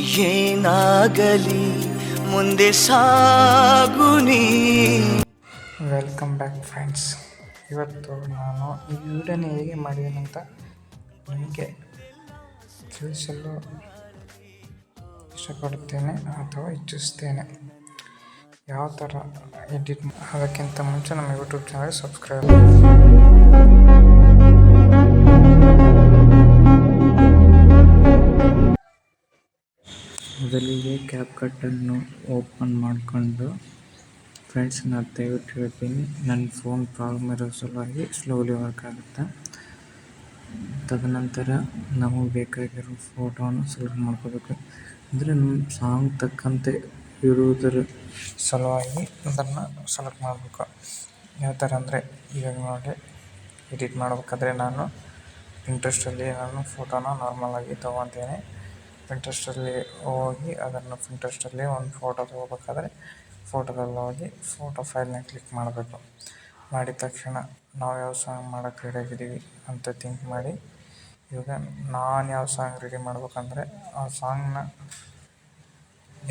ಏನಾಗಲಿ ಮುಂದೆ ಸಾಗುನಿ. Welcome back friends. ಇವತ್ತು ನಾನು ಈ ವಿಡಿಯೋನ ಹೇಗೆ ಮಾಡಿದ್ದೀನಿ ಅಂತ ನಿಮಗೆ ತಿಳಿಸಲು ಇಷ್ಟಪಡುತ್ತೇನೆ ಅಥವಾ ಇಚ್ಛಿಸ್ತೇನೆ. ಯಾವ ಥರ ಎಡಿಟ್ ಅದಕ್ಕಿಂತ ಮುಂಚೆ ನಮ್ಮ ಯೂಟ್ಯೂಬ್ ಚಾನಲ್ ಸಬ್ಸ್ಕ್ರೈಬ್ ಮೊದಲಿಗೆ ಕ್ಯಾಪ್ಕಟ್ಟನ್ನು ಓಪನ್ ಮಾಡಿಕೊಂಡು ಫ್ರೆಂಡ್ಸ್, ನಾನು ದಯವಿಟ್ಟು ಹೇಳ್ತೀನಿ, ನನ್ನ ಫೋನ್ ಪ್ರಾಬ್ಲಮ್ ಇರೋ ಸಲುವಾಗಿ ಸ್ಲೋಲಿ ವರ್ಕ್ ಆಗುತ್ತೆ. ತದನಂತರ ನಮಗೆ ಬೇಕಾಗಿರೋ ಫೋಟೋನ ಸೆಲೆಕ್ಟ್ ಮಾಡ್ಕೋಬೇಕು. ಅಂದರೆ ನಮ್ಮ ಸಾಂಗ್ ತಕ್ಕಂತೆ ಇರುವುದರ ಸಲುವಾಗಿ ಅದನ್ನು ಸೆಲೆಕ್ಟ್ ಮಾಡಬೇಕು. ಯಾವ ಥರ ಅಂದರೆ, ಇವಾಗ ನೋಡಿ, ಎಡಿಟ್ ಮಾಡಬೇಕಾದ್ರೆ ನಾನು ಪಿಂಟ್ರೆಸ್ಟಲ್ಲಿ ನಾನು ಫೋಟೋನ ನಾರ್ಮಲಾಗಿ ತೊಗೊತೀನಿ. ಪಿಂಟ್ರೆಸ್ಟಲ್ಲಿ ಹೋಗಿ ಪಿಂಟ್ರೆಸ್ಟಲ್ಲಿ ಒಂದು ಫೋಟೋ ತೊಗೋಬೇಕಾದ್ರೆ ಫೋಟೋದಲ್ಲಿ ಹೋಗಿ ಫೋಟೋ ಫೈಲ್ನ ಕ್ಲಿಕ್ ಮಾಡಬೇಕು. ಮಾಡಿದ ತಕ್ಷಣ ನಾವು ಯಾವ ಸಾಂಗ್ ಮಾಡೋಕ್ಕೆ ರೆಡಿಯಾಗಿದ್ದೀವಿ ಅಂತ ಥಿಂಕ್ ಮಾಡಿ, ಇವಾಗ ನಾನು ಯಾವ ಸಾಂಗ್ ರೆಡಿ ಮಾಡ್ಬೇಕಂದ್ರೆ ಆ ಸಾಂಗ್ನ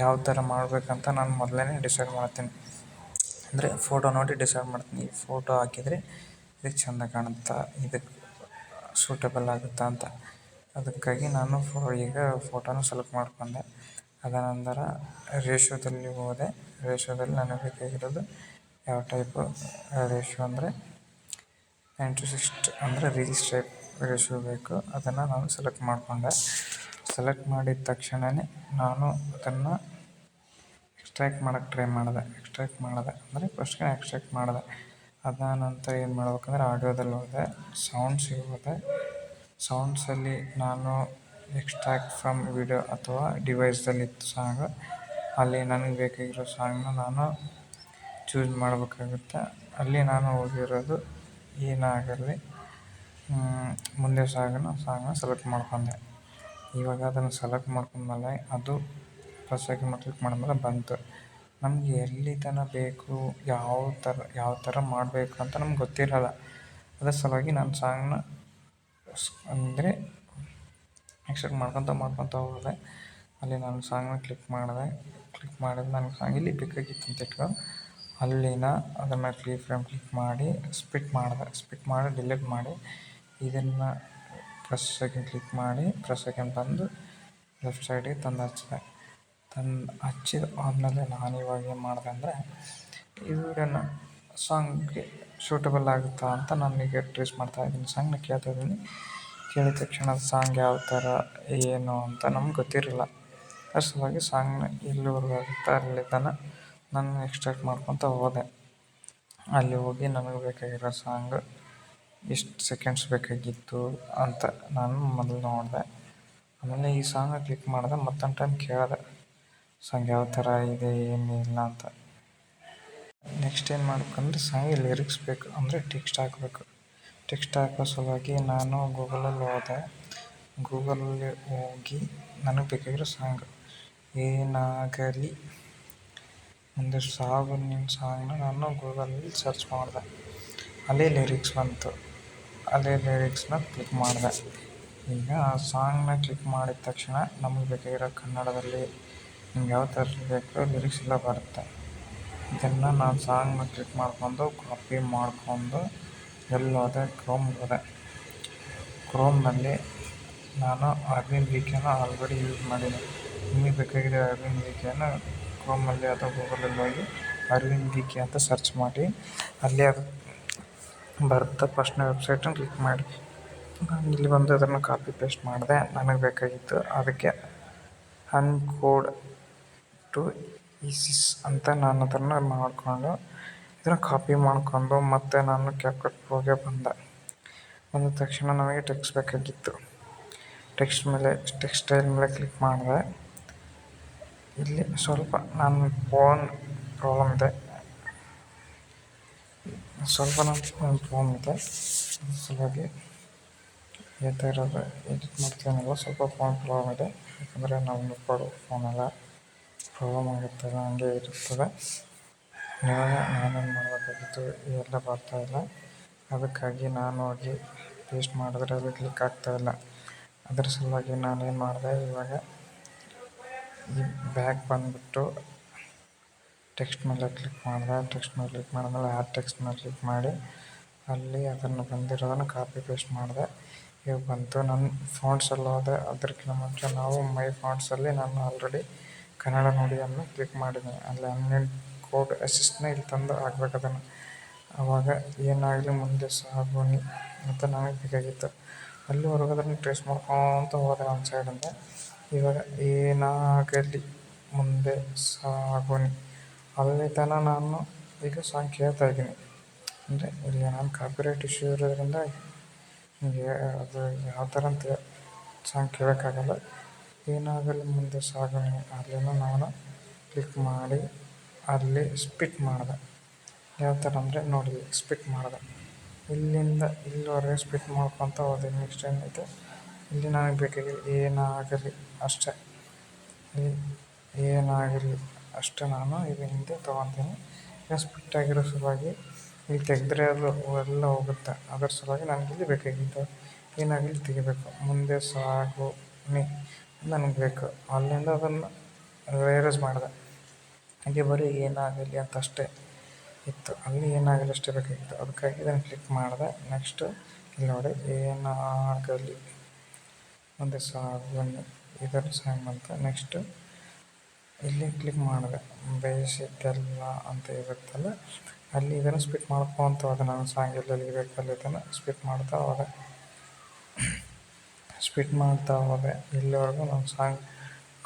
ಯಾವ ಥರ ಮಾಡಬೇಕಂತ ನಾನು ಮೊದಲೇ ಡಿಸೈಡ್ ಮಾಡ್ತೀನಿ. ಅಂದರೆ ಫೋಟೋ ನೋಡಿ ಡಿಸೈಡ್ ಮಾಡ್ತೀನಿ. ಈ ಫೋಟೋ ಹಾಕಿದರೆ ಇದಕ್ಕೆ ಚೆಂದ ಕಾಣುತ್ತಾ, ಇದಕ್ಕೆ ಸೂಟಬಲ್ ಆಗುತ್ತಾ ಅಂತ. ಅದಕ್ಕಾಗಿ ನಾನು ಈಗ ಫೋಟೋನ ಸೆಲೆಕ್ಟ್ ಮಾಡ್ಕೊಂಡೆ. ಅದನಂತರ ರೇಷೋದಲ್ಲಿ ಹೋದೆ. ರೇಷೋದಲ್ಲಿ ನನಗೆ ಬೇಕಾಗಿರೋದು ಯಾವ ಟೈಪು ರೇಷೋ ಅಂದರೆ 9:6 ಅಂದರೆ ರೀಲ್ಸ್ ಟೈಪ್ ರೇಷೋ ಬೇಕು. ಅದನ್ನು ನಾನು ಸೆಲೆಕ್ಟ್ ಮಾಡಿಕೊಂಡೆ. ಸೆಲೆಕ್ಟ್ ಮಾಡಿದ ತಕ್ಷಣವೇ ನಾನು ಅದನ್ನು ಎಕ್ಸ್ಟ್ರಾಕ್ಟ್ ಮಾಡೋಕ್ಕೆ ಟ್ರೈ ಮಾಡಿದೆ ಅಂದರೆ ಫಸ್ಟ್ಗೆ ಎಕ್ಸ್ಟ್ರಾಕ್ಟ್ ಮಾಡಿದೆ. ಅದಾನಂತರ ಏನು ಮಾಡ್ಬೇಕಂದ್ರೆ ಆಡಿಯೋದಲ್ಲಿ ಹೋದೆ, ಸೌಂಡ್ಸಿಗೆ ಹೋದೆ. ಸೌಂಡ್ಸಲ್ಲಿ ನಾನು ಎಕ್ಸ್ಟ್ರಾಕ್ಟ್ ಫ್ರಮ್ ವಿಡಿಯೋ ಅಥವಾ ಡಿವೈಸ್ದಲ್ಲಿತ್ತು ಸಾಂಗು, ಅಲ್ಲಿ ನನಗೆ ಬೇಕಾಗಿರೋ ಸಾಂಗ್ನ ನಾನು ಚೂಸ್ ಮಾಡಬೇಕಾಗುತ್ತೆ. ಅಲ್ಲಿ ನಾನು ಹೋಗಿರೋದು ಏನಾಗಲಿ ಮುಂದೆ ಸಾಂಗ್ನ ಸೆಲೆಕ್ಟ್ ಮಾಡ್ಕೊಂಡೆ. ಇವಾಗ ಅದನ್ನು ಸೆಲೆಕ್ಟ್ ಮಾಡ್ಕೊಂಡ್ಮೇಲೆ ಅದು ಪ್ಲಸ್ಸಾಗಿ ಕ್ಲಿಕ್ ಮಾಡಿದ್ಮೇಲೆ ಬಂತು. ನಮಗೆ ಎಲ್ಲಿ ತನಕ ಬೇಕು, ಯಾವ ಥರ ಮಾಡಬೇಕು ಅಂತ ನಮ್ಗೆ ಗೊತ್ತಿರೋಲ್ಲ. ಅದರ ಸಲುವಾಗಿ ನಾನು ಸಾಂಗ್ನ ಅಂದರೆ ಎಕ್ಸ್ಟ್ರಾಕ್ಟ್ ಮಾಡ್ಕೊತ ಹೋದೆ. ಅಲ್ಲಿ ನಾನು ಸಾಂಗ್ನ ಕ್ಲಿಕ್ ಮಾಡಿದ ನನಗೆ ಸಾಂಗ್ ಇಲ್ಲಿ ಬೇಕಾಗಿತ್ತು ಅಂತ ಇಟ್ಕೊ. ಅಲ್ಲಿನ ಅದನ್ನು ಕ್ಲಿಕ್ ಮಾಡಿ ಸ್ಪಿಟ್ ಮಾಡಿ ಡಿಲೀಟ್ ಮಾಡಿ ಇದನ್ನು ಕ್ಲಿಕ್ ಮಾಡಿ ಬಂದು ಲೆಫ್ಟ್ ಸೈಡಿಗೆ ತಂದು ಹಚ್ಚಿದ ಆದಮೇಲೆ ನಾನು ಇವಾಗ ಏನು ಮಾಡಿದೆ ಅಂದರೆ, ಈ ವಿಡಿಯೋನ ಸಾಂಗ್ಗೆ ಸೂಟಬಲ್ ಆಗುತ್ತಾ ಅಂತ ನಾನೀಗ ಟ್ರೇಸ್ ಮಾಡ್ತಾಯಿದ್ದೀನಿ. ಸಾಂಗ್ನ ಕೇಳ್ತಾಯಿದ್ದೀನಿ. ಕೇಳಿದ ತಕ್ಷಣ ಸಾಂಗ್ ಯಾವ ಥರ ಏನು ಅಂತ ನಮ್ಗೆ ಗೊತ್ತಿರಲ್ಲ. ಅದ್ರ ಸಲುವಾಗಿ ಸಾಂಗ್ನ ಎಲ್ಲಿವರೆಗೂ ಆಗುತ್ತಾ ಅಲ್ಲಿ ತನಕ ನಾನು ಎಕ್ಸ್ಟ್ರಾಕ್ಟ್ ಮಾಡ್ಕೊತ ಹೋದೆ. ಅಲ್ಲಿ ಹೋಗಿ ನನಗೆ ಬೇಕಾಗಿರೋ ಸಾಂಗ್ ಎಷ್ಟು ಸೆಕೆಂಡ್ಸ್ ಬೇಕಾಗಿತ್ತು ಅಂತ ನಾನು ಮೊದಲು ನೋಡಿದೆ. ಆಮೇಲೆ ಈ ಸಾಂಗ್ನ ಕ್ಲಿಕ್ ಮಾಡಿದೆ. ಮತ್ತೊಂದು ಟೈಮ್ ಕೇಳಿದೆ ಸಾಂಗ್ ಯಾವ ಥರ ಇದೆ ಏನಿಲ್ಲ ಅಂತ. ನೆಕ್ಸ್ಟ್ ಏನು ಮಾಡ್ಬೇಕಂದ್ರೆ ಸಾಂಗಿಗೆ ಲಿರಿಕ್ಸ್ ಬೇಕು, ಅಂದರೆ ಟೆಕ್ಸ್ಟ್ ಹಾಕಬೇಕು. ಟೆಕ್ಸ್ಟ್ ಹಾಕೋ ಸಲುವಾಗಿ ನಾನು ಗೂಗಲಲ್ಲಿ ಹೋದೆ. ಗೂಗಲಲ್ಲಿ ಹೋಗಿ ನನಗೆ ಬೇಕಾಗಿರೋ ಸಾಂಗ್ ಏನಾಗಲಿ ಮುಂದೆ ಸಾಗುನಿ ಸಾಂಗ್ನ ನಾನು ಗೂಗಲಲ್ಲಿ ಸರ್ಚ್ ಮಾಡಿದೆ. ಅಲ್ಲೇ ಲಿರಿಕ್ಸ್ ಬಂತು. ಅಲ್ಲೇ ಲಿರಿಕ್ಸ್ನ ಕ್ಲಿಕ್ ಮಾಡಿದೆ. ಈಗ ಆ ಸಾಂಗ್ನ ಕ್ಲಿಕ್ ಮಾಡಿದ ತಕ್ಷಣ ನಮಗೆ ಬೇಕಾಗಿರೋ ಕನ್ನಡದಲ್ಲಿ ನಿಮ್ಗೆ ಯಾವ ಥರ ಬೇಕು ಲಿರಿಕ್ಸ್ ಎಲ್ಲ ಬರುತ್ತೆ. ಇದನ್ನು ನಾನು ಸಾಂಗ್ನ ಕ್ಲಿಕ್ ಮಾಡ್ಕೊಂಡು ಕಾಪಿ ಮಾಡ್ಕೊಂಡು ಎಲ್ಲೋದೆ, ಕ್ರೋಮ್ನಲ್ಲಿ ನಾನು ಅರವಿಂದ್ ವಿಕೆನ ಆಲ್ರೆಡಿ ಯೂಸ್ ಮಾಡಿದ್ದೀನಿ. ನಿಮಗೆ ಬೇಕಾಗಿದೆ ಅರವಿಂದ್ ವಿಕೆನ ಕ್ರೋಮಲ್ಲಿ ಅಥವಾ ಗೂಗಲಲ್ಲಿ ಹೋಗಿ ಅರವಿಂದ್ ವಿಕೆ ಅಂತ ಸರ್ಚ್ ಮಾಡಿ ಅಲ್ಲಿ ಅದು ಬರುತ್ತೆ. ಫಸ್ಟ್ನೇ ವೆಬ್ಸೈಟನ್ನು ಕ್ಲಿಕ್ ಮಾಡಿ ನಾನು ಇಲ್ಲಿ ಬಂದು ಅದನ್ನು ಕಾಪಿ ಪೇಸ್ಟ್ ಮಾಡಿದೆ. ನನಗೆ ಬೇಕಾಗಿತ್ತು ಅದಕ್ಕೆ ಅನ್ಕೋಡ್ ಟು ಈಸಿಸ್ ಅಂತ ನಾನು ಅದನ್ನು ಮಾಡಿಕೊಂಡು ಇದನ್ನು ಕಾಪಿ ಮಾಡಿಕೊಂಡು ಮತ್ತೆ ನಾನು ಕ್ಯಾಪ್ಕಟ್ ಪ್ರೋಗೆ ಬಂದ ತಕ್ಷಣ ನಮಗೆ ಟೆಕ್ಸ್ಟ್ ಬೇಕಾಗಿತ್ತು. ಟೆಕ್ಸ್ಟ್ ಸ್ಟೈಲ್ ಮೇಲೆ ಕ್ಲಿಕ್ ಮಾಡಿದೆ. ಇಲ್ಲಿ ಸ್ವಲ್ಪ ನನ್ನ ಫೋನ್ ಪ್ರಾಬ್ಲಮ್ ಇದೆ, ಅದ್ರ ಸಲುವಾಗಿ ಈ ಥರ ಎಡಿಟ್ ಮಾಡ್ತೀನಲ್ಲ, ಸ್ವಲ್ಪ ಫೋನ್ ಪ್ರಾಬ್ಲಮ್ ಇದೆ. ಯಾಕಂದರೆ ನಾವು ಕೊಡೋ ಫೋನೆಲ್ಲ ಪ್ರಾಬ್ಲಮ್ ಆಗುತ್ತದೆ, ಹಂಗೆ ಇರುತ್ತದೆ. ಇವಾಗ ನಾನೇನು ಮಾಡಬೇಕಾಗಿತ್ತು, ಇವೆಲ್ಲ ಬರ್ತಾಯಿಲ್ಲ. ಅದಕ್ಕಾಗಿ ನಾನು ಹೋಗಿ ಪೇಸ್ಟ್ ಮಾಡಿದ್ರೆ ಅದು ಕ್ಲಿಕ್ ಆಗ್ತಾಯಿಲ್ಲ. ಅದರ ಸಲುವಾಗಿ ನಾನೇನು ಮಾಡಿದೆ, ಇವಾಗ ಬ್ಯಾಕ್ ಬಂದುಬಿಟ್ಟು ಟೆಕ್ಸ್ಟ್ ಮೇಲೆ ಕ್ಲಿಕ್ ಮಾಡಿದೆ. ಟೆಕ್ಸ್ಟ್ ಮೇಲೆ ಕ್ಲಿಕ್ ಮಾಡಿದ್ಮೇಲೆ ಆ ಟೆಕ್ಸ್ಟ್ ಮೇಲೆ ಕ್ಲಿಕ್ ಮಾಡಿ ಅಲ್ಲಿ ಅದನ್ನು ಬಂದಿರೋದನ್ನು ಕಾಪಿ ಪೇಸ್ಟ್ ಮಾಡಿದೆ. ಇವಾಗ ಬಂತು. ನನ್ನ ಫಾಂಟ್ಸಲ್ಲಿ ಹೋದೆ. ಅದಕ್ಕಿಂತ ಮುಂಚೆ ನಾವು ಮೈ ಫಾಂಟ್ಸಲ್ಲಿ ನಾನು ಆಲ್ರೆಡಿ ಕನ್ನಡ ನುಡಿಯನ್ನು ಕ್ಲಿಕ್ ಮಾಡಿದ್ದೀನಿ. ಅಲ್ಲಿ ಅನ್ಲಿಮಿಟ್ ಕೋಡ್ ಅಸಿಸ್ಟ್ನ ಇಲ್ಲಿ ತಂದು ಹಾಕ್ಬೇಕು ಅದನ್ನು. ಆವಾಗ ಏನಾಗಲಿ ಮುಂದೆ ಸಾಗೋಣಿ ಅಂತ ನನಗೆ ಬೇಕಾಗಿತ್ತು. ಅಲ್ಲಿವರೆಗೂ ಅದನ್ನು ಟ್ರೇಸ್ ಮಾಡ್ಕೊತ ಹೋದೆ ಒಂದು ಸೈಡಿಂದ. ಇವಾಗ ಏನಾಗಲಿ ಮುಂದೆ ಸಾಗೋಣಿ ಅಲ್ಲಿ ತನಕ ನಾನು ಈಗ ಸಾಂಗ್ ಕೇಳ್ತಾ ಇದ್ದೀನಿ. ಅಂದರೆ ಇಲ್ಲಿ ನಾನು ಕಾಪಿರೈಟ್ ಇಶ್ಯೂ ಇರೋದ್ರಿಂದ ನಿಮಗೆ ಅದು ಯಾವ ಥರ ಅಂತ ಸಾಂಗ್ ಕೇಳೋಕ್ಕಾಗಲ್ಲ. ಏನಾಗಲಿ ಮುಂದೆ ಸಾಗೋಣಿ ಅಲ್ಲಿನ ನಾನು ಕ್ಲಿಕ್ ಮಾಡಿ ಅಲ್ಲಿ ಸ್ಪಿಟ್ ಮಾಡಿದೆ. ಯಾವ ಥರ ಅಂದರೆ ನೋಡಿ ಸ್ಪಿಟ್ ಮಾಡಿದೆ. ಇಲ್ಲಿಂದ ಇಲ್ಲಿವರೆಗೆ ಸ್ಪಿಟ್ ಮಾಡ್ಕೊತ ಹೋದೆ. ನೆಕ್ಸ್ಟ್ ಏನೈತೆ ಇಲ್ಲಿ ನನಗೆ ಬೇಕಾಗಿಲ್ಲ ಏನಾಗಲಿ ಅಷ್ಟೇ. ಏನಾಗಲಿ ಅಷ್ಟೇ ನಾನು ಇದು ಹಿಂದೆ ತೊಗೊತೀನಿ. ಈಗ ಸ್ಪಿಟ್ ಆಗಿರೋ ಸಲುವಾಗಿ ಇಲ್ಲಿ ತೆಗೆದ್ರೆ ಅದು ಎಲ್ಲ ಹೋಗುತ್ತೆ. ಅದರ ಸಲುವಾಗಿ ನನಗಿಲ್ಲಿ ಬೇಕಾಗಿದ್ದು ಏನಾಗಲಿ ತೆಗಿಬೇಕು. ಮುಂದೆ ಸಾಗೋಣಿ ನನಗೆ ಬೇಕು. ಅಲ್ಲಿಂದ ಅದನ್ನು ರೇರೈಸ್ ಮಾಡಿದೆ. ಹಾಗೆ ಬರೀ ಏನಾಗಲಿ ಅಂತ ಅಷ್ಟೇ ಇತ್ತು. ಅಲ್ಲಿ ಏನಾಗಲಿ ಅಷ್ಟೇ ಬೇಕಾಗಿತ್ತು. ಅದಕ್ಕಾಗಿ ಇದನ್ನು ಕ್ಲಿಕ್ ಮಾಡಿದೆ. ನೆಕ್ಸ್ಟು ಇಲ್ಲಿ ನೋಡಿ ಏನಾಗಲಿ ಮುಂದೆ ಸಾಗೋಣಿ ಇದರ ಸಾಂಗ್ ಅಂತ. ನೆಕ್ಸ್ಟು ಇಲ್ಲಿ ಕ್ಲಿಕ್ ಮಾಡಿದೆ. ಬಯಸಿದ್ದೆಲ್ಲ ಅಂತ ಇರುತ್ತಲ್ಲ ಅಲ್ಲಿ ಇದನ್ನು ಸ್ಪಿಟ್ ಮಾಡ್ಕೊತ ಹೋದೆ. ನಾನು ಸಾಂಗ್ ಎಲ್ಲೆಲ್ಲಿ ಬೇಕಲ್ಲಿ ಇದನ್ನು ಸ್ಪಿಟ್ ಮಾಡ್ತಾ ಹೋದೆ. ಸ್ಪಿಟ್ ಮಾಡ್ತಾ ಹೋದೆ. ಇಲ್ಲಿವರೆಗೂ ನಾನು ಸಾಂಗ್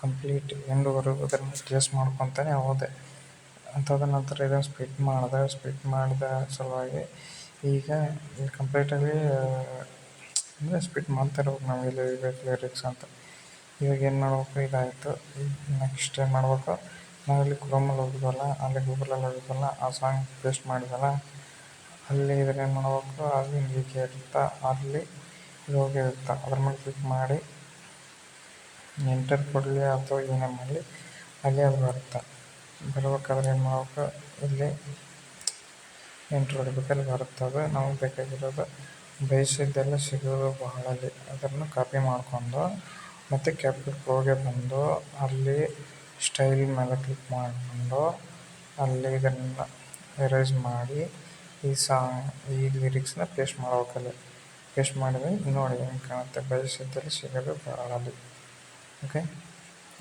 ಕಂಪ್ಲೀಟ್ ಎಂಡ್ವರೆಗೂ ಅದನ್ನು ಟ್ರೇಸ್ ಮಾಡ್ಕೊತಾನೆ ಹೋದೆ. ಅಂಥದ್ರ ನಂತರ ಇದನ್ನು ಸ್ಪಿಟ್ ಮಾಡಿದೆ. ಸ್ಪಿಟ್ ಮಾಡಿದ ಸಲುವಾಗಿ ಈಗ ಇಲ್ಲಿ ಕಂಪ್ಲೀಟಾಗಿ ಅಂದರೆ ಸ್ಪಿಟ್ ಮಾಡ್ತಾ ಇರ್ಬೇಕು ನಾವು ಎಲ್ಲಿ ಬೇಕು ಲಿರಿಕ್ಸ್ ಅಂತ. ಇವಾಗ ಏನು ಮಾಡ್ಬೇಕು ಇದಾಯಿತು. ನೆಕ್ಸ್ಟ್ ಏನು ಮಾಡ್ಬೇಕು, ನಾವಿಲ್ಲಿ ಕ್ರೋಮಲ್ಲಿ ಹೋಗಿದ್ವಲ್ಲ, ಅಲ್ಲಿ ಗೂಗಲಲ್ಲಿ ಹೋಗಿದ್ವಲ್ಲ, ಆ ಸಾಂಗ್ ಪೇಸ್ಟ್ ಮಾಡಿದ್ವಲ್ಲ, ಅಲ್ಲಿ ಇದನ್ನು ಏನು ಮಾಡ್ಬೇಕು, ಅಲ್ಲಿ ಹೀಗೆ ಇರುತ್ತೆ, ಅಲ್ಲಿ ಇದು ಹೋಗಿರುತ್ತೆ. ಅದ್ರ ಮೇಲೆ ಕ್ಲಿಕ್ ಮಾಡಿ ಎಂಟರ್ ಕೊಡಲಿ ಅಥವಾ ಏನೇ ಮಾಡಲಿ ಅಲ್ಲಿ ಅದು ಬರುತ್ತೆ. ಬರ್ಬೇಕಾದ್ರೆ ಏನು ಮಾಡ್ಬೇಕು, ಇಲ್ಲಿ ಎಂಟ್ರ್ ಹೊಡಿಬೇಕಾದ್ರೆ ಬರುತ್ತೆ. ಅದು ನಮಗೆ ಬೇಕಾಗಿರೋದು ಬಯಸಿದ್ದೆಲ್ಲ ಸಿಗೋದು ಬಹಳಲ್ಲಿ ಅದನ್ನು ಕಾಪಿ ಮಾಡಿಕೊಂಡು ಮತ್ತು ಕ್ಯಾಪ್ಕಟ್ ಪ್ರೋಗೆ ಬಂದು ಅಲ್ಲಿ ಸ್ಟೈಲ್ ಮೇಲೆ ಕ್ಲಿಕ್ ಮಾಡಿಕೊಂಡು ಅಲ್ಲಿ ಇದನ್ನು ಎರೇಸ್ ಮಾಡಿ ಈ ಲಿರಿಕ್ಸ್ನ ಪೇಸ್ಟ್ ಮಾಡ್ಬೇಕಲ್ಲಿ. ಪೇಸ್ಟ್ ಮಾಡಿದರೆ ನೋಡಿ ಹೆಂಗೆ ಕಾಣುತ್ತೆ. ಬಯಸಿದ್ದಲ್ಲಿ ಸಿಗೋದು ಬಹಳಲ್ಲಿ. ಓಕೆ,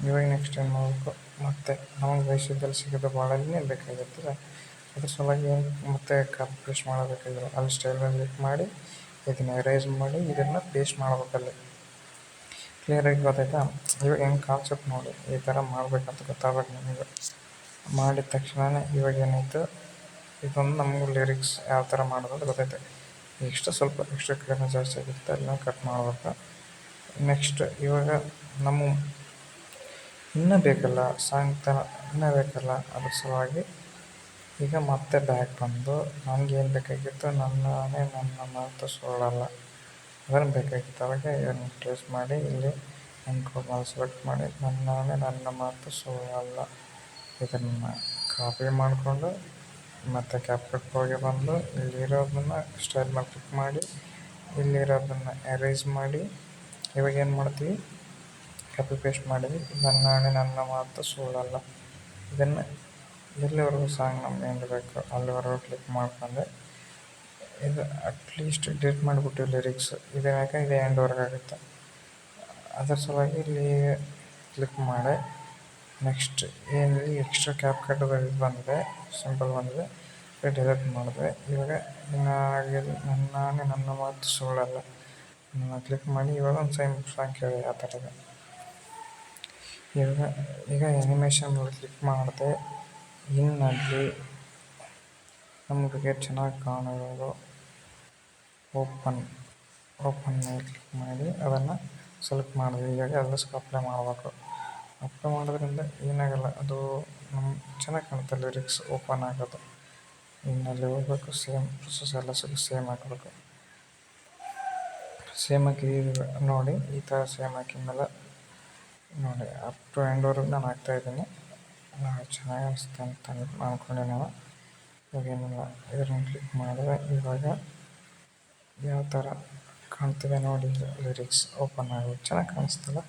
ಇವಾಗ ನೆಕ್ಸ್ಟ್ ಏನು ಮಾಡಬೇಕು, ಮತ್ತು ನಮಗೆ ಬಯಸಿದ್ದಲ್ಲಿ ಸಿಗೋದು ಬಹಳಲ್ಲಿನೇ ಬೇಕಾಗಿರ್ತದೆ. ಅದ್ರ ಸಲುವಾಗಿ ಏನು ಮತ್ತೆ ಕಾಪಿ ಪೇಸ್ಟ್ ಮಾಡಬೇಕಾಗಿಲ್ಲ. ಅಲ್ಲಿ ಸ್ಟೈಲ್ ಮೇಲೆ ಕ್ಲಿಕ್ ಮಾಡಿ ಇದನ್ನು ಎರೇಸ್ ಮಾಡಿ ಇದನ್ನು ಪೇಸ್ಟ್ ಮಾಡ್ಬೇಕಲ್ಲಿ. ಕ್ಲಿಯರಾಗಿ ಗೊತ್ತಾಯ್ತಾ? ಇವಾಗ ಹೆಂಗೆ ಕಾನ್ಸೆಪ್ಟ್ ನೋಡಿ ಈ ಥರ ಮಾಡಬೇಕಂತ ಗೊತ್ತಾಗಬೇಕು ನಿಮಗೆ. ಮಾಡಿದ ತಕ್ಷಣವೇ ಇವಾಗ ಏನಾಯಿತು, ಇದೊಂದು ನಮಗೂ ಲಿರಿಕ್ಸ್ ಯಾವ ಥರ ಮಾಡೋದು ಅಂತ ಗೊತ್ತಾಯ್ತು. ಸ್ವಲ್ಪ ಎಕ್ಸ್ಟ್ರಾ ಕಡಿಮೆ ಜಾಸ್ತಿ ಆಗಿರುತ್ತೆ ಅಲ್ಲಿ ನಾವು ಕಟ್ ಮಾಡಬೇಕು. ನೆಕ್ಸ್ಟ್ ಇವಾಗ ನಮ್ಮ ಇನ್ನೂ ಬೇಕಲ್ಲ ಸಾಂಗ್ ಥರ ಇನ್ನೂ ಬೇಕಲ್ಲ, ಅದ್ರ ಸಲುವಾಗಿ ಈಗ ಮತ್ತೆ ಬ್ಯಾಕ್ ಬಂದು ನನಗೇನು ಬೇಕಾಗಿತ್ತು, ನನ್ನ ಮಾತು ಸುಳ್ಳಲ್ಲ ಅದನ್ನು ಬೇಕಾಗಿತ್ತು. ಅವಾಗ ಇದನ್ನು ಟ್ರೇಸ್ ಮಾಡಿ ಇಲ್ಲಿ ಎನ್ಕೋಡ್ ಮಾಡಿ ಸೆಲೆಕ್ಟ್ ಮಾಡಿ ನನ್ನ ಮಾತು ಸುಳ್ಳಲ್ಲ ಇದನ್ನು ಕಾಪಿ ಮಾಡಿಕೊಂಡು ಮತ್ತು ಕ್ಯಾಪ್ಕಟ್ ಪ್ರೋಗೆ ಬಂದು ಇಲ್ಲಿರೋದನ್ನು ಸ್ಟೈಲ್ ಮೇಲೆ ಕ್ಲಿಕ್ ಮಾಡಿ ಇಲ್ಲಿರೋದನ್ನು ಎರೇಸ್ ಮಾಡಿ ಇವಾಗ ಏನು ಮಾಡ್ತೀವಿ, ಕಾಪಿ ಪೇಸ್ಟ್ ಮಾಡಿದ್ವಿ. ನನ್ನ ಮಾತು ಸುಳ್ಳಲ್ಲ ಇದನ್ನು ಎಲ್ಲಿವರೆಗೂ ಸಾಂಗ್ ನಮ್ಗೆ ಏನು ಬೇಕು ಅಲ್ಲಿವರೆಗೂ ಕ್ಲಿಕ್ ಮಾಡ್ಕೊಂಡೆ ಇದು ಅಟ್ಲೀಸ್ಟ್ ಡಿಲೀಟ್ ಮಾಡಿಬಿಟ್ಟು ಲಿರಿಕ್ಸ್ ಇದು ಯಾಕೆ ಇದು ಎಂಡ್ವರೆಗೆ ಆಗುತ್ತೆ. ಅದರ ಸಲುವಾಗಿ ಇಲ್ಲಿ ಕ್ಲಿಕ್ ಮಾಡಿ ನೆಕ್ಸ್ಟ್ ಏನಿದೆ ಎಕ್ಸ್ಟ್ರಾ ಕ್ಯಾಪ್ಕಟ್ ಇದು ಬಂದಿದೆ, ಸಿಂಪಲ್ ಬಂದಿದೆ, ಡಿಲೀಟ್ ಮಾಡಿದೆ. ಇವಾಗ ನನ್ನ ಮಾತು ಸುಳ್ಳಲ್ಲ ನನ್ನ ಕ್ಲಿಕ್ ಮಾಡಿ ಇವಾಗ ಒಂದು ಸಾಂಗ್ ಕೇಳಿ ಆ ಥರದ್ದು. ಈಗ ಆ್ಯನಿಮೇಷನ್ ಮೇಲೆ ಕ್ಲಿಕ್ ಮಾಡಿದೆ. ಇನ್ನಲ್ಲಿ ನಮಗೆ ಚೆನ್ನಾಗಿ ಕಾಣಿರೋದು ಓಪನ್ ಮೇಲೆ ಕ್ಲಿಕ್ ಮಾಡಿ ಅದನ್ನು ಸೆಲೆಕ್ಟ್ ಮಾಡಿದ್ವಿ. ಇವಾಗ ಎಲ್ಲದಕ್ಕೂ ಅಪ್ಲೈ ಮಾಡಬೇಕು. ಅಪ್ಲೈ ಮಾಡೋದ್ರಿಂದ ಏನಾಗಲ್ಲ, ಅದು ನಮ್ಗೆ ಚೆನ್ನಾಗಿ ಕಾಣುತ್ತೆ ಲಿರಿಕ್ಸ್ ಓಪನ್ ಆಗೋದು. ಇನ್ನಲ್ಲಿ ಹೋಗ್ಬೇಕು, ಸೇಮ್ ಪ್ರೊಸೆಸ್ ಎಲ್ಲ ಸೇಮ್ ಹಾಕಬೇಕು. ಸೇಮ್ ಹಾಕಿ ನೋಡಿ ಈ ಥರ ಸೇಮ್ ಹಾಕಿದ್ಮೇಲೆ ನೋಡಿ ಅಪ್ ಟು ಎಂಡ್ವರೆಗೂ ನಾನು ಹಾಕ್ತಾಯಿದ್ದೀನಿ. ಚೆನ್ನಾಗಿ ಅನಿಸುತ್ತೆ ಅಂತ ಅಂದ್ಕೊಂಡೆ ನಾನು. ಇವಾಗೇನಿಲ್ಲ ಇದನ್ನು ಕ್ಲಿಕ್ ಮಾಡಿದ್ರೆ ಇವಾಗ ಯಾವ ಥರ ಕಾಣ್ತಿದೆ ನೋಡಿ ಲಿರಿಕ್ಸ್ ಓಪನ್ ಆಗೋದು ಚೆನ್ನಾಗಿ ಕಾಣಿಸ್ತಲ್ಲ.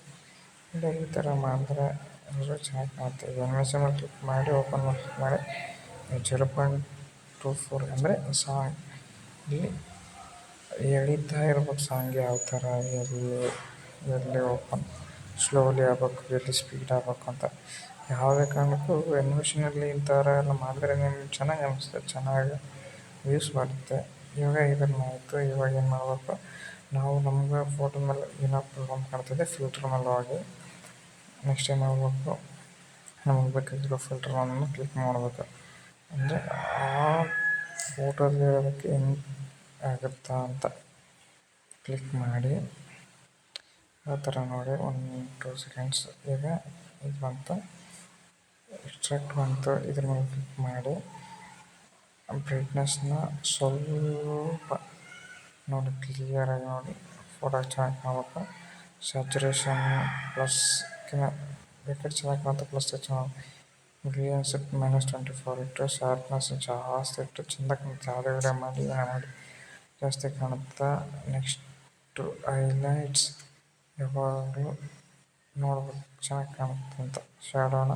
ಇಲ್ಲ ಈ ಥರ ಮಾಡಿದ್ರೆ ಅಂದರೆ ಚೆನ್ನಾಗಿ ಕಾಣುತ್ತೆ. ಈಗ ಅನಿಮೇಷನ್ ಮೇಲೆ ಕ್ಲಿಕ್ ಮಾಡಿ ಓಪನ್ ಮಾಡಿ ಕ್ಲಿಕ್ ಮಾಡಿ 0.24 ಅಂದರೆ ಸಾಂಗ್ ಇಲ್ಲಿ ಎಳೀತಾ ಇರ್ಬೇಕು. ಸಾಂಗ್ ಯಾವ ಥರ ಎಲ್ಲಿ ಓಪನ್ ಸ್ಲೋಲಿ ಆಗ್ಬೇಕು, ಎಲ್ಲಿ ಸ್ಪೀಡ್ ಆಗ್ಬೇಕು ಅಂತ ಯಾವುದೇ ಕಾರಣಕ್ಕೂ ಅನಿಮೇಷನಲ್ಲಿ ಈ ಥರ ಎಲ್ಲ ಮಾಡಿದ್ರೆ ನಿಮ್ಗೆ ಚೆನ್ನಾಗಿ ಅನಿಸುತ್ತೆ, ಚೆನ್ನಾಗಿ ವ್ಯೂಸ್ ಬರುತ್ತೆ. ಇವಾಗ ಇದನ್ನಾಯಿತು. ಇವಾಗ ಏನು ಮಾಡಬೇಕು, ನಾವು ನಮ್ಗೆ ಫೋಟೋ ಮೇಲೆ ಏನೋ ಪ್ರಾಬ್ಲಮ್ ಕಾಣ್ತಿದೆ, ಫಿಲ್ಟರ್ ಮೇಲೆ ಹೋಗಿ ನೆಕ್ಸ್ಟ್ ಏನು ಮಾಡಬೇಕು, ನಮಗೆ ಬೇಕಾಗಿರೋ ಫಿಲ್ಟರನ್ನು ಕ್ಲಿಕ್ ಮಾಡಬೇಕು. ಅಂದರೆ ಆ ಫೋಟೋದಲ್ಲಿರೋದಕ್ಕೆ ಹೆಂಗೆ ಆಗುತ್ತಾ ಅಂತ ಕ್ಲಿಕ್ ಮಾಡಿ ಆ ಥರ ನೋಡಿ 1-2 ಸೆಕೆಂಡ್ಸ್. ಈಗ ಇದು ಬಂತು, ಎಕ್ಸ್ಟ್ರಾಕ್ಟ್ ಬಂತು. ಇದ್ರ ಮೇಲೆ ಕ್ಲಿಕ್ ಮಾಡಿ ಬ್ರೈಟ್ನೆಸ್ನ ಸ್ವಲ್ಪ ನೋಡಿ, ಕ್ಲಿಯರಾಗಿ ನೋಡಿ, ಫೋಟೋ ಚೆನ್ನಾಗಿ ಕಾಣಬೇಕು. ಸ್ಯಾಚುರೇಷನ್ ಪ್ಲಸ್ಕಿನ ಬೇಕಾದ್ರೆ ಚೆನ್ನಾಗಿ ಕಾಣುತ್ತೆ, ಪ್ಲಸ್ ಚೆನ್ನಾಗಿ ಬ್ರಿಲಿಯನ್ಸ್ -24 ಇಟ್ಟು, ಶಾರ್ಪ್ನೆಸ್ ಜಾಸ್ತಿ ಇಟ್ಟು ಚೆಂದ ಕಾಣುತ್ತೆ. ಯಾವುದೇ ವಿಡಿಯೋ ಮಾಡಿ ಜಾಸ್ತಿ ಕಾಣುತ್ತಾ. ನೆಕ್ಸ್ಟು ಹೈಲೈಟ್ಸ್ ಯಾವಾಗಲೂ ನೋಡ್ಬೇಕು ಚೆನ್ನಾಗಿ ಕಾಣುತ್ತೆ ಅಂತ. ಶ್ಯಾಡೋನ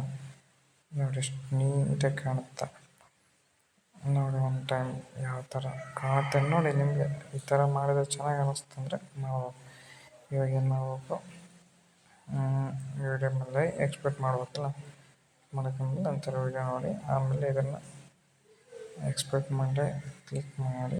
ನೋಡಿ ಎಷ್ಟು ನೀಟಾಗಿ ಕಾಣುತ್ತೆ ನೋಡಿ. ಒಂದು ಟೈಮ್ ಯಾವ ಥರ ಕಾಣುತ್ತೆ ನೋಡಿ. ನಿಮಗೆ ಈ ಥರ ಮಾಡಿದ್ರೆ ಚೆನ್ನಾಗಿ ಅನ್ನಿಸ್ತಂದರೆ ಮಾಡ್ಬೇಕು. ಇವಾಗ ಏನು ಮಾಡಬೇಕು, ವಿಡಿಯೋ ಮೇಲೆ ಎಕ್ಸ್ಪೆಕ್ಟ್ ಮಾಡ್ಬೇಕಲ್ಲ, ಮಾಡ್ಕೊಂಡ್ಮೇಲೆ ಒಂಥರ ವಿಡಿಯೋ ನೋಡಿ ಆಮೇಲೆ ಇದನ್ನು ಎಕ್ಸ್ಪೆಕ್ಟ್ ಮಾಡಿ ಕ್ಲಿಕ್ ಮಾಡಿ